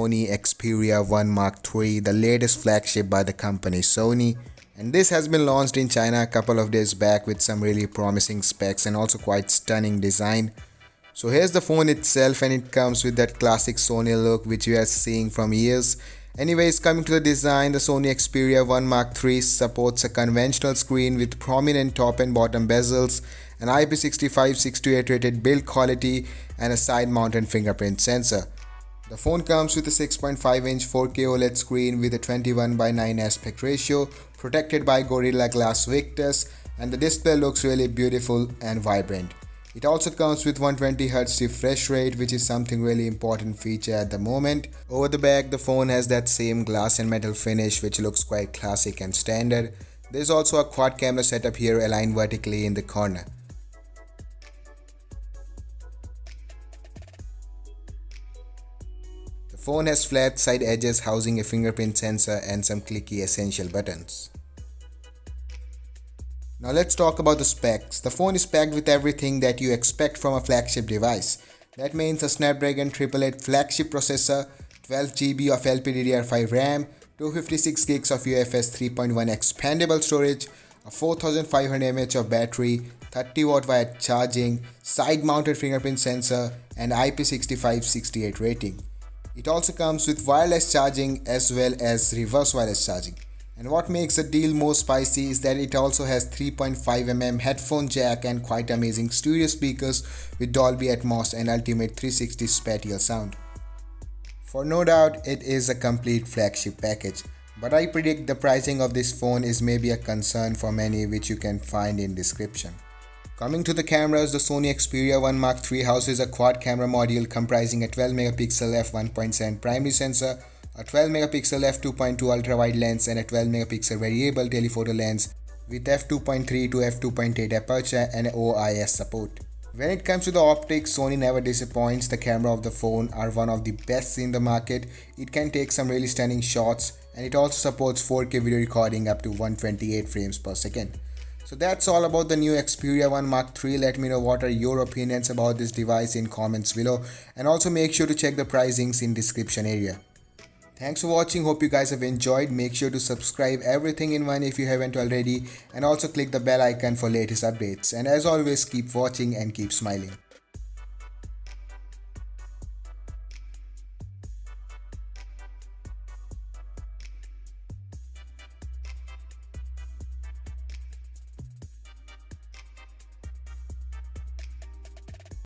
Sony Xperia 1 Mark III, the latest flagship by the company Sony. And this has been launched in China a couple of days back with some really promising specs and also quite stunning design. So here's the phone itself, and it comes with that classic Sony look which we are seeing from years. Anyways, coming to the design, the Sony Xperia 1 Mark III supports a conventional screen with prominent top and bottom bezels, an IP65-68 rated build quality, and a side-mounted fingerprint sensor. The phone comes with a 6.5-inch 4K OLED screen with a 21:9 aspect ratio, protected by Gorilla Glass Victus, and the display looks really beautiful and vibrant. It also comes with 120Hz refresh rate, which is something really important feature at the moment. Over the back, the phone has that same glass and metal finish which looks quite classic and standard. There is also a quad camera setup here aligned vertically in the corner. The phone has flat side edges housing a fingerprint sensor and some clicky essential buttons. Now let's talk about the specs. The phone is packed with everything that you expect from a flagship device. That means a Snapdragon 888 flagship processor, 12GB of LPDDR5 RAM, 256GB of UFS 3.1 expandable storage, a 4500 mAh of battery, 30W wired charging, side-mounted fingerprint sensor, and IP65-68 rating. It also comes with wireless charging as well as reverse wireless charging. And what makes the deal more spicy is that it also has 3.5mm headphone jack and quite amazing stereo speakers with Dolby Atmos and ultimate 360 spatial sound. For no doubt, it is a complete flagship package, but I predict the pricing of this phone is maybe a concern for many, which you can find in description. Coming to the cameras, the Sony Xperia 1 Mark III houses a quad camera module comprising a 12MP f1.7 primary sensor, a 12MP f2.2 ultra-wide lens, and a 12MP variable telephoto lens with f2.3 to f2.8 aperture and OIS support. When it comes to the optics, Sony never disappoints. The camera of the phone are one of the best in the market. It can take some really stunning shots, and it also supports 4K video recording up to 128 frames per second. So that's all about the new Xperia 1 Mark III. Let me know what are your opinions about this device in comments below, and also make sure to check the pricings in description area. Thanks for watching. Hope you guys have enjoyed. Make sure to subscribe everything in one if you haven't already, and also click the bell icon for latest updates. And as always, keep watching and keep smiling.